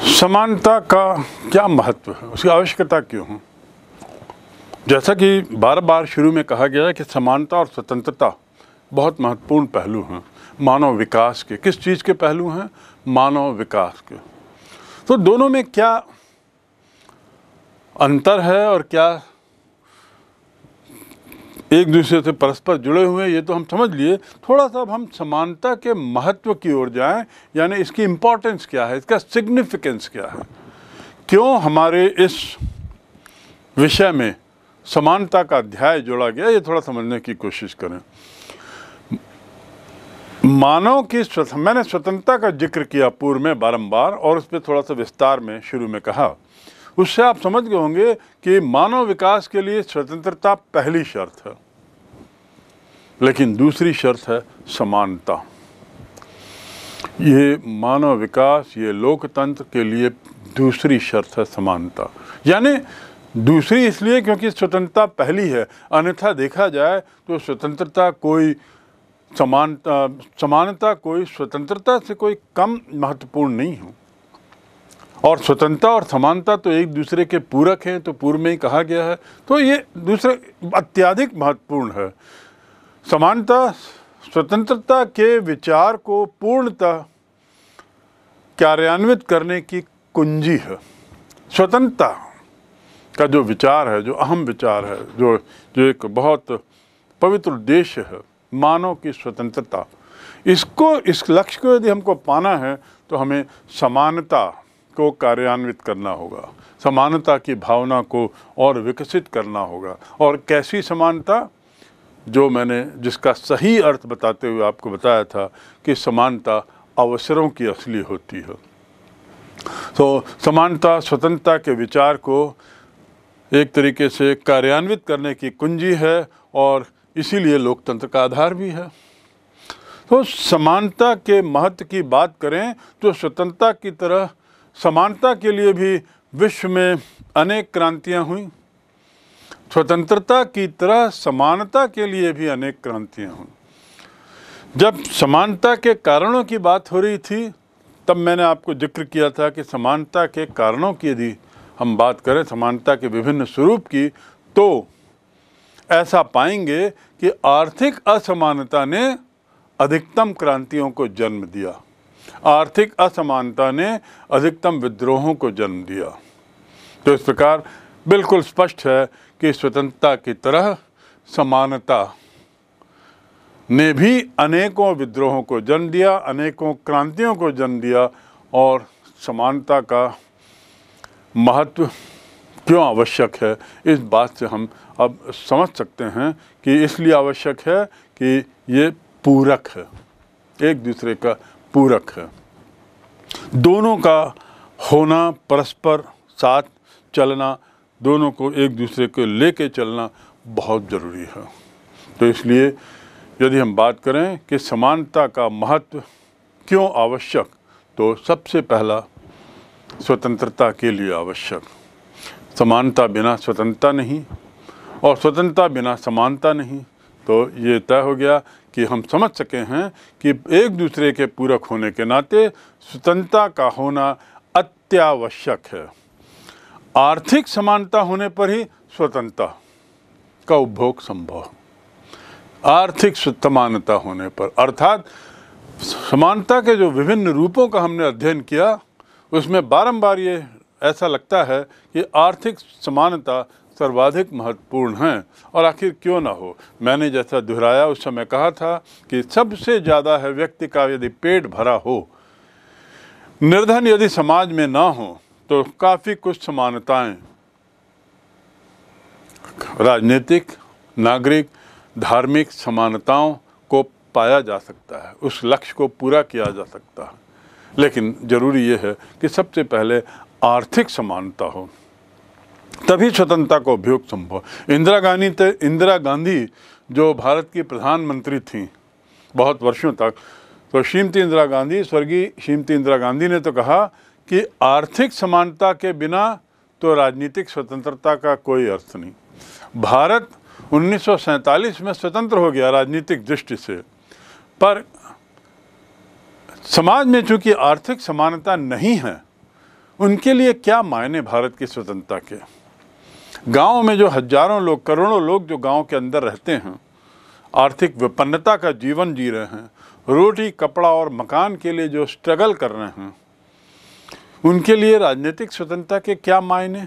समानता का क्या महत्व है, उसकी आवश्यकता क्यों है? जैसा कि बार बार शुरू में कहा गया है कि समानता और स्वतंत्रता बहुत महत्वपूर्ण पहलू हैं मानव विकास के। किस चीज़ के पहलू हैं? मानव विकास के। तो दोनों में क्या अंतर है और क्या एक दूसरे से परस्पर जुड़े हुए हैं, ये तो हम समझ लिए। थोड़ा सा अब हम समानता के महत्व की ओर जाएं, यानी इसकी इम्पोर्टेंस क्या है, इसका सिग्निफिकेंस क्या है, क्यों हमारे इस विषय में समानता का अध्याय जोड़ा गया, ये थोड़ा समझने की कोशिश करें। मानव की मैंने स्वतंत्रता का जिक्र किया पूर्व में बारंबार और उस पर थोड़ा सा विस्तार में शुरू में कहा। उससे आप समझ गए होंगे कि मानव विकास के लिए स्वतंत्रता पहली शर्त है, लेकिन दूसरी शर्त है समानता। ये मानव विकास, ये लोकतंत्र के लिए दूसरी शर्त है समानता। यानी दूसरी इसलिए क्योंकि स्वतंत्रता पहली है, अन्यथा देखा जाए तो स्वतंत्रता कोई समानता कोई स्वतंत्रता से कोई कम महत्वपूर्ण नहीं हो। और स्वतंत्रता और समानता तो एक दूसरे के पूरक हैं, तो पूर्व में ही कहा गया है। तो ये दूसरे अत्यधिक महत्वपूर्ण है। समानता स्वतंत्रता के विचार को पूर्णतः कार्यान्वित करने की कुंजी है। स्वतंत्रता का जो विचार है, जो अहम विचार है, जो एक बहुत पवित्र उद्देश्य है, मानव की स्वतंत्रता, इस लक्ष्य को यदि हमको पाना है तो हमें समानता को कार्यान्वित करना होगा, समानता की भावना को और विकसित करना होगा। और कैसी समानता? जो मैंने जिसका सही अर्थ बताते हुए आपको बताया था कि समानता अवसरों की असली होती है। तो समानता स्वतंत्रता के विचार को एक तरीके से कार्यान्वित करने की कुंजी है और इसीलिए लोकतंत्र का आधार भी है। तो समानता के महत्व की बात करें तो स्वतंत्रता की तरह समानता के लिए भी विश्व में अनेक क्रांतियां हुई। स्वतंत्रता की तरह समानता के लिए भी अनेक क्रांतियां हुई। जब समानता के कारणों की बात हो रही थी तब मैंने आपको जिक्र किया था कि समानता के कारणों की यदि हम बात करें, समानता के विभिन्न स्वरूप की, तो ऐसा पाएंगे कि आर्थिक असमानता ने अधिकतम क्रांतियों को जन्म दिया। आर्थिक असमानता ने अधिकतम विद्रोहों को जन्म दिया। तो इस प्रकार बिल्कुल स्पष्ट है कि स्वतंत्रता की तरह समानता ने भी अनेकों विद्रोहों को जन्म दिया, अनेकों क्रांतियों को जन्म दिया। और समानता का महत्व क्यों आवश्यक है, इस बात से हम अब समझ सकते हैं कि इसलिए आवश्यक है कि ये पूरक है, एक दूसरे का पूरक है। दोनों का होना, परस्पर साथ चलना, दोनों को एक दूसरे को लेके चलना बहुत ज़रूरी है। तो इसलिए यदि हम बात करें कि समानता का महत्व क्यों आवश्यक, तो सबसे पहला स्वतंत्रता के लिए आवश्यक। समानता बिना स्वतंत्रता नहीं और स्वतंत्रता बिना समानता नहीं। तो ये तय हो गया कि हम समझ सके हैं कि एक दूसरे के पूरक होने के नाते स्वतंत्रता का होना अत्यावश्यक है। आर्थिक समानता होने पर ही स्वतंत्रता का उपभोग संभव। आर्थिक समानता होने पर, अर्थात समानता के जो विभिन्न रूपों का हमने अध्ययन किया, उसमें बारंबार ये ऐसा लगता है कि आर्थिक समानता सर्वाधिक महत्वपूर्ण है। और आखिर क्यों ना हो? मैंने जैसा दोहराया उस समय कहा था कि सबसे ज़्यादा है व्यक्ति का यदि पेट भरा हो, निर्धन यदि समाज में ना हो, तो काफ़ी कुछ समानताएं राजनीतिक, नागरिक, धार्मिक समानताओं को पाया जा सकता है, उस लक्ष्य को पूरा किया जा सकता है। लेकिन ज़रूरी ये है कि सबसे पहले आर्थिक समानता हो, तभी स्वतंत्रता का उपयोग संभव। इंदिरा गांधी जो भारत की प्रधानमंत्री थीं बहुत वर्षों तक, तो श्रीमती इंदिरा गांधी, स्वर्गीय श्रीमती इंदिरा गांधी ने तो कहा कि आर्थिक समानता के बिना तो राजनीतिक स्वतंत्रता का कोई अर्थ नहीं। भारत 1947 में स्वतंत्र हो गया राजनीतिक दृष्टि से, पर समाज में चूंकि आर्थिक समानता नहीं है उनके लिए क्या मायने भारत की स्वतंत्रता के। गांव में जो हजारों लोग, करोड़ों लोग जो गांव के अंदर रहते हैं, आर्थिक विपन्नता का जीवन जी रहे हैं, रोटी कपड़ा और मकान के लिए जो स्ट्रगल कर रहे हैं, उनके लिए राजनीतिक स्वतंत्रता के क्या मायने।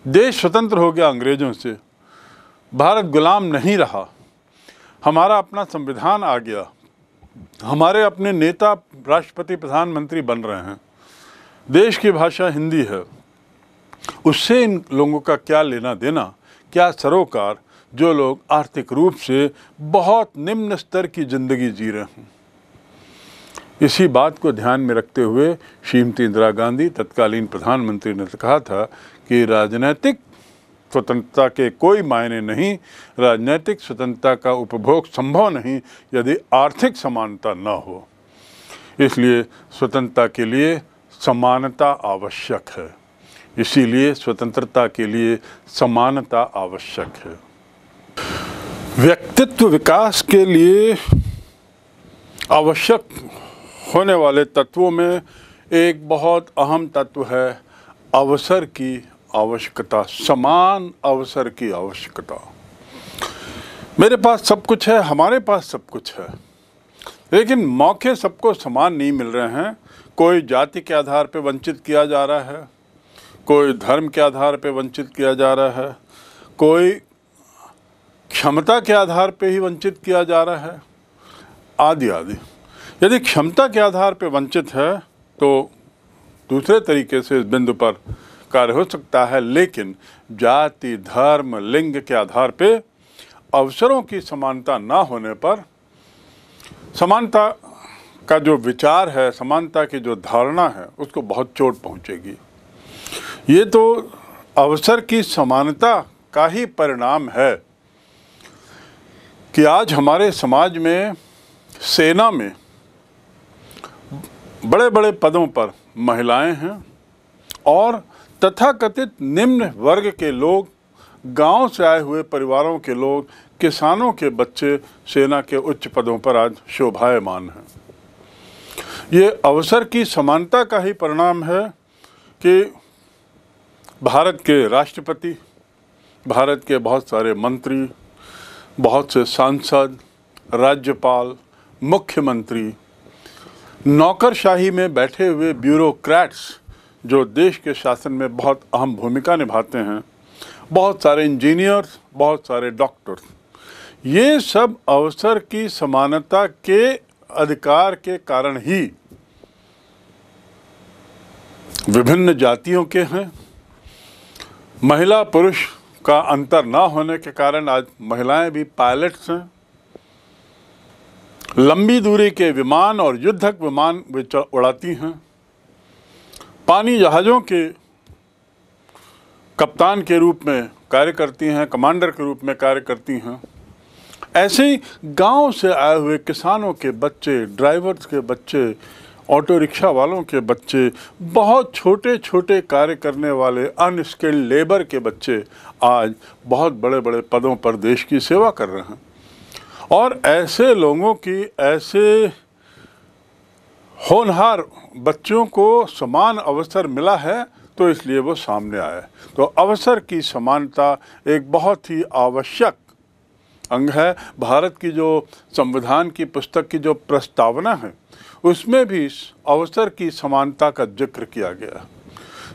देश स्वतंत्र हो गया अंग्रेजों से, भारत गुलाम नहीं रहा, हमारा अपना संविधान आ गया, हमारे अपने नेता राष्ट्रपति प्रधानमंत्री बन रहे हैं, देश की भाषा हिंदी है। उससे इन लोगों का क्या लेना देना, क्या सरोकार, जो लोग आर्थिक रूप से बहुत निम्न स्तर की जिंदगी जी रहे हैं। इसी बात को ध्यान में रखते हुए श्रीमती इंदिरा गांधी तत्कालीन प्रधानमंत्री ने कहा था कि राजनीतिक स्वतंत्रता के कोई मायने नहीं, राजनीतिक स्वतंत्रता का उपभोग संभव नहीं यदि आर्थिक समानता न हो। इसलिए स्वतंत्रता के लिए समानता आवश्यक है, इसीलिए स्वतंत्रता के लिए समानता आवश्यक है। व्यक्तित्व विकास के लिए आवश्यक होने वाले तत्वों में एक बहुत अहम तत्व है अवसर की आवश्यकता, समान अवसर की आवश्यकता। मेरे पास सब कुछ है, हमारे पास सब कुछ है, लेकिन मौके सबको समान नहीं मिल रहे हैं। कोई जाति के आधार पर वंचित किया जा रहा है, कोई धर्म के आधार पर वंचित किया जा रहा है, कोई क्षमता के आधार पर ही वंचित किया जा रहा है, आदि आदि। यदि क्षमता के आधार पर वंचित है तो दूसरे तरीके से इस बिंदु पर कार्य हो सकता है, लेकिन जाति, धर्म, लिंग के आधार पे अवसरों की समानता ना होने पर समानता का जो विचार है, समानता की जो धारणा है, उसको बहुत चोट पहुंचेगी। ये तो अवसर की समानता का ही परिणाम है कि आज हमारे समाज में, सेना में बड़े बड़े पदों पर महिलाएं हैं और तथाकथित निम्न वर्ग के लोग, गांव से आए हुए परिवारों के लोग, किसानों के बच्चे सेना के उच्च पदों पर आज शोभायमान हैं। ये अवसर की समानता का ही परिणाम है कि भारत के राष्ट्रपति, भारत के बहुत सारे मंत्री, बहुत से सांसद, राज्यपाल, मुख्यमंत्री, नौकरशाही में बैठे हुए ब्यूरोक्रेट्स जो देश के शासन में बहुत अहम भूमिका निभाते हैं, बहुत सारे इंजीनियर्स, बहुत सारे डॉक्टर्स, ये सब अवसर की समानता के अधिकार के कारण ही विभिन्न जातियों के हैं। महिला पुरुष का अंतर ना होने के कारण आज महिलाएं भी पायलट्स हैं, लंबी दूरी के विमान और युद्धक विमान उड़ाती हैं, पानी जहाज़ों के कप्तान के रूप में कार्य करती हैं, कमांडर के रूप में कार्य करती हैं। ऐसे ही गांव से आए हुए किसानों के बच्चे, ड्राइवर्स के बच्चे, ऑटो रिक्शा वालों के बच्चे, बहुत छोटे छोटे कार्य करने वाले अनस्किल्ड लेबर के बच्चे आज बहुत बड़े बड़े पदों पर देश की सेवा कर रहे हैं। और ऐसे लोगों की, ऐसे होनहार बच्चों को समान अवसर मिला है तो इसलिए वो सामने आए। तो अवसर की समानता एक बहुत ही आवश्यक अंग है। भारत की जो संविधान की पुस्तक की जो प्रस्तावना है उसमें भी अवसर की समानता का जिक्र किया गया।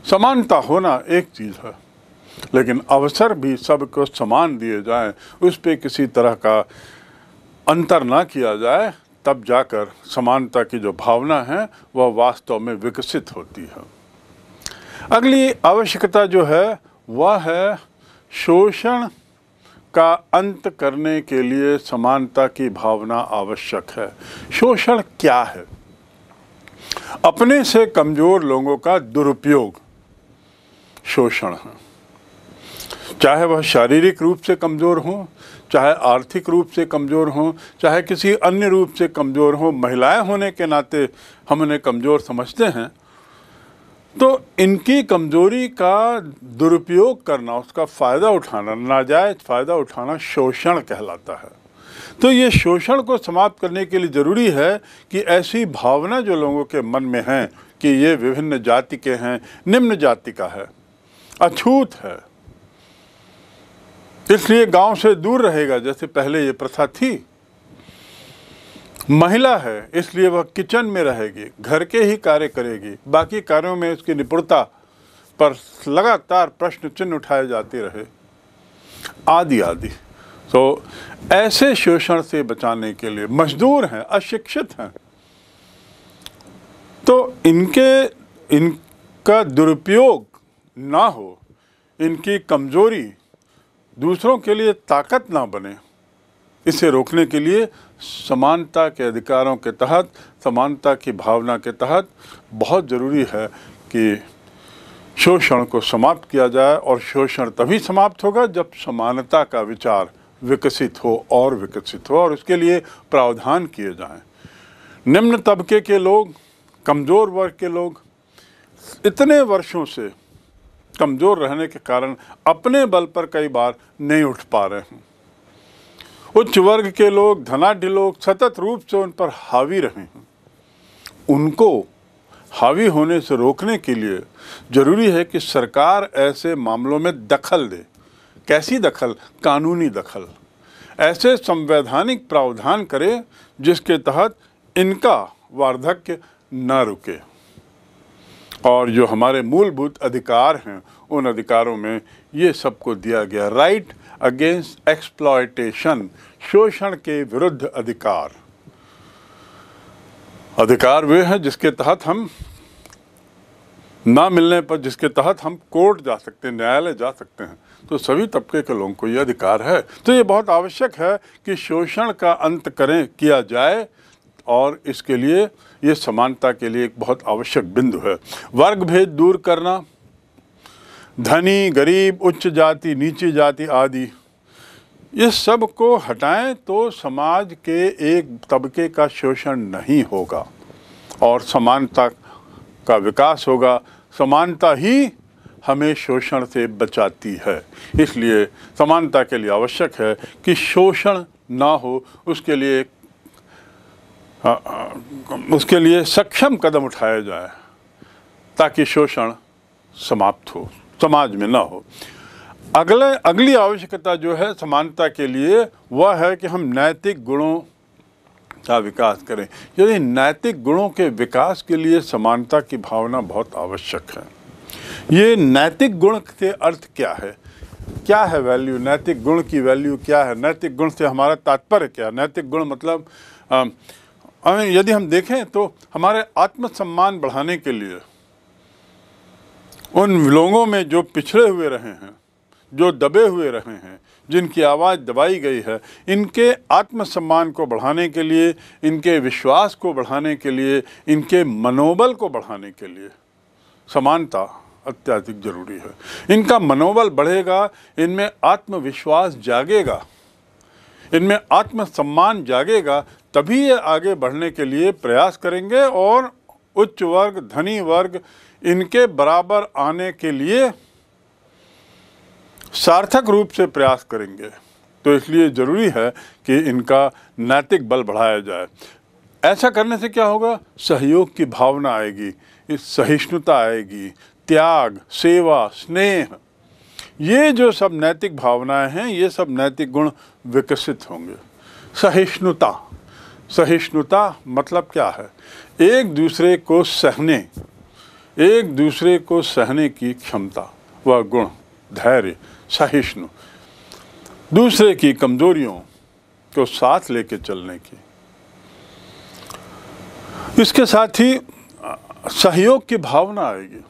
समानता होना एक चीज़ है, लेकिन अवसर भी सबको समान दिए जाएं, उस पर किसी तरह का अंतर ना किया जाए, तब जाकर समानता की जो भावना है वह वास्तव में विकसित होती है। अगली आवश्यकता जो है वह है शोषण का अंत करने के लिए समानता की भावना आवश्यक है। शोषण क्या है? अपने से कमज़ोर लोगों का दुरुपयोग शोषण है। चाहे वह शारीरिक रूप से कमज़ोर हो, चाहे आर्थिक रूप से कमज़ोर हो, चाहे किसी अन्य रूप से कमज़ोर हो। महिलाएं होने के नाते हम उन्हें कमज़ोर समझते हैं, तो इनकी कमज़ोरी का दुरुपयोग करना, उसका फ़ायदा उठाना, नाजायज़ फ़ायदा उठाना शोषण कहलाता है। तो ये शोषण को समाप्त करने के लिए ज़रूरी है कि ऐसी भावना जो लोगों के मन में है कि ये विभिन्न जाति के हैं, निम्न जाति का है, अछूत है, इसलिए गांव से दूर रहेगा, जैसे पहले ये प्रथा थी। महिला है इसलिए वह किचन में रहेगी, घर के ही कार्य करेगी, बाकी कार्यों में उसकी निपुणता पर लगातार प्रश्न चिन्ह उठाए जाते रहे, आदि आदि। तो ऐसे शोषण से बचाने के लिए मजदूर हैं, अशिक्षित हैं, तो इनका दुरुपयोग ना हो, इनकी कमजोरी दूसरों के लिए ताकत ना बने, इसे रोकने के लिए समानता के अधिकारों के तहत, समानता की भावना के तहत बहुत ज़रूरी है कि शोषण को समाप्त किया जाए। और शोषण तभी समाप्त होगा जब समानता का विचार विकसित हो और विकसित हो, और उसके लिए प्रावधान किए जाएं। निम्न तबके के लोग, कमज़ोर वर्ग के लोग इतने वर्षों से कमज़ोर रहने के कारण अपने बल पर कई बार नहीं उठ पा रहे हैं। उच्च वर्ग के लोग, धनाढ्य लोग सतत रूप से उन पर हावी रहे हैं। उनको हावी होने से रोकने के लिए ज़रूरी है कि सरकार ऐसे मामलों में दखल दे। कैसी दखल? कानूनी दखल। ऐसे संवैधानिक प्रावधान करे जिसके तहत इनका वार्धक्य न रुके। और जो हमारे मूलभूत अधिकार हैं, उन अधिकारों में ये सबको दिया गया। राइट अगेंस्ट एक्सप्लॉयटेशन, शोषण के विरुद्ध अधिकार। अधिकार वे हैं जिसके तहत हम ना मिलने पर, जिसके तहत हम कोर्ट जा सकते हैं, न्यायालय जा सकते हैं। तो सभी तबके के लोगों को ये अधिकार है। तो ये बहुत आवश्यक है कि शोषण का अंत किया जाए, और इसके लिए ये समानता के लिए एक बहुत आवश्यक बिंदु है। वर्ग भेद दूर करना, धनी गरीब, उच्च जाति नीची जाति आदि, ये सब को हटाएं तो समाज के एक तबके का शोषण नहीं होगा और समानता का विकास होगा। समानता ही हमें शोषण से बचाती है। इसलिए समानता के लिए आवश्यक है कि शोषण ना हो, उसके लिए सक्षम कदम उठाया जाए ताकि शोषण समाप्त हो, समाज में ना हो। अगली आवश्यकता जो है समानता के लिए, वह है कि हम नैतिक गुणों का विकास करें। यदि नैतिक गुणों के विकास के लिए समानता की भावना बहुत आवश्यक है। ये नैतिक गुण के अर्थ क्या है? क्या है वैल्यू? नैतिक गुण की वैल्यू क्या है? नैतिक गुण से हमारा तात्पर्य क्या? नैतिक गुण मतलब यदि हम देखें तो हमारे आत्मसम्मान बढ़ाने के लिए, उन लोगों में जो पिछड़े हुए रहे हैं, जो दबे हुए रहे हैं, जिनकी आवाज़ दबाई गई है, इनके आत्मसम्मान को बढ़ाने के लिए, इनके विश्वास को बढ़ाने के लिए, इनके मनोबल को बढ़ाने के लिए समानता अत्यधिक जरूरी है। इनका मनोबल बढ़ेगा, इनमें आत्मविश्वास जागेगा, इनमें आत्मसम्मान जागेगा, तभी ये आगे बढ़ने के लिए प्रयास करेंगे और उच्च वर्ग, धनी वर्ग, इनके बराबर आने के लिए सार्थक रूप से प्रयास करेंगे। तो इसलिए ज़रूरी है कि इनका नैतिक बल बढ़ाया जाए। ऐसा करने से क्या होगा? सहयोग की भावना आएगी, इस सहिष्णुता आएगी, त्याग, सेवा, स्नेह, ये जो सब नैतिक भावनाएं हैं, ये सब नैतिक गुण विकसित होंगे। सहिष्णुता, सहिष्णुता मतलब क्या है? एक दूसरे को सहने की क्षमता, वह गुण, धैर्य, सहिष्णु, दूसरे की कमजोरियों को साथ लेके चलने की। इसके साथ ही सहयोग की भावना आएगी।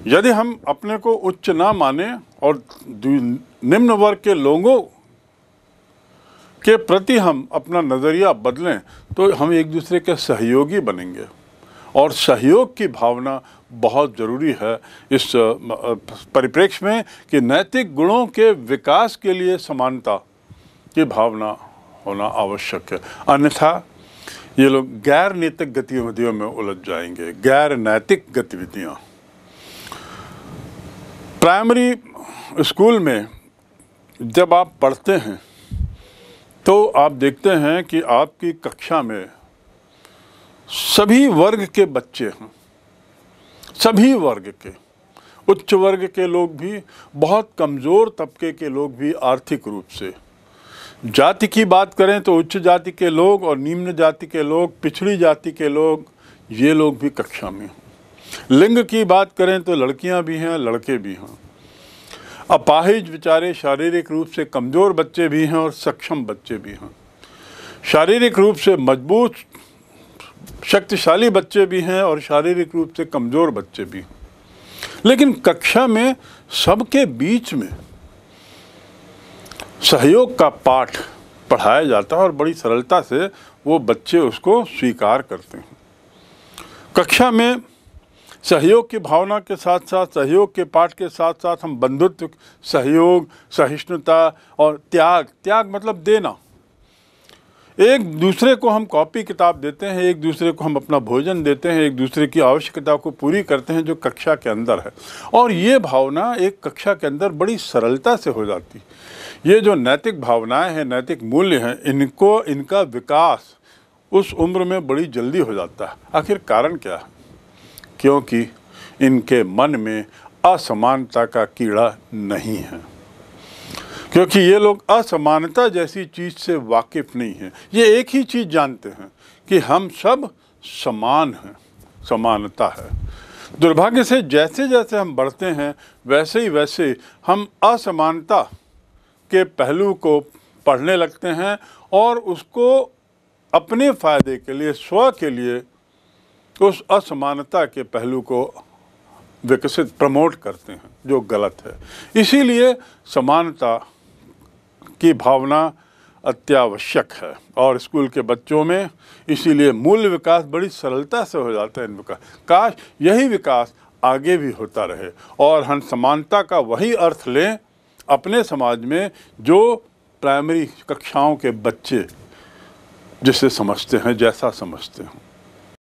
यदि हम अपने को उच्च ना माने और निम्न वर्ग के लोगों के प्रति हम अपना नज़रिया बदलें, तो हम एक दूसरे के सहयोगी बनेंगे। और सहयोग की भावना बहुत ज़रूरी है इस परिप्रेक्ष्य में कि नैतिक गुणों के विकास के लिए समानता की भावना होना आवश्यक है। अन्यथा ये लोग गैर नैतिक गतिविधियों में उलझ जाएंगे। गैर नैतिक गतिविधियाँ, प्राइमरी स्कूल में जब आप पढ़ते हैं तो आप देखते हैं कि आपकी कक्षा में सभी वर्ग के बच्चे हैं, सभी वर्ग के, उच्च वर्ग के लोग भी, बहुत कमज़ोर तबके के लोग भी आर्थिक रूप से। जाति की बात करें तो उच्च जाति के लोग और निम्न जाति के लोग, पिछड़ी जाति के लोग, ये लोग भी कक्षा में हैं। लिंग की बात करें तो लड़कियां भी हैं, लड़के भी हैं। अपाहिज बेचारे शारीरिक रूप से कमज़ोर बच्चे भी हैं और सक्षम बच्चे भी हैं। शारीरिक रूप से मजबूत शक्तिशाली बच्चे भी हैं और शारीरिक रूप से कमज़ोर बच्चे भी हैं। लेकिन कक्षा में सबके बीच में सहयोग का पाठ पढ़ाया जाता है और बड़ी सरलता से वो बच्चे उसको स्वीकार करते हैं। कक्षा में सहयोग की भावना के साथ साथ, सहयोग के पाठ के साथ साथ हम बंधुत्व, सहयोग, सहिष्णुता और त्याग मतलब देना। एक दूसरे को हम कॉपी किताब देते हैं, एक दूसरे को हम अपना भोजन देते हैं, एक दूसरे की आवश्यकता को पूरी करते हैं जो कक्षा के अंदर है। और ये भावना एक कक्षा के अंदर बड़ी सरलता से हो जाती। ये जो नैतिक भावनाएं हैं, नैतिक मूल्य हैं, इनका विकास उस उम्र में बड़ी जल्दी हो जाता है। आखिर कारण क्या है? क्योंकि इनके मन में असमानता का कीड़ा नहीं है, क्योंकि ये लोग असमानता जैसी चीज़ से वाकिफ़ नहीं हैं। ये एक ही चीज़ जानते हैं कि हम सब समान हैं, समानता है। दुर्भाग्य से जैसे जैसे हम बढ़ते हैं वैसे ही वैसे हम असमानता के पहलू को पढ़ने लगते हैं और उसको अपने फ़ायदे के लिए, स्व के लिए उस असमानता के पहलू को विकसित प्रमोट करते हैं, जो गलत है। इसीलिए समानता की भावना अत्यावश्यक है और स्कूल के बच्चों में इसीलिए मूल्य विकास बड़ी सरलता से हो जाता है। इन विकास, काश यही विकास आगे भी होता रहे और हम समानता का वही अर्थ लें अपने समाज में जो प्राइमरी कक्षाओं के बच्चे जिसे समझते हैं, जैसा समझते हैं।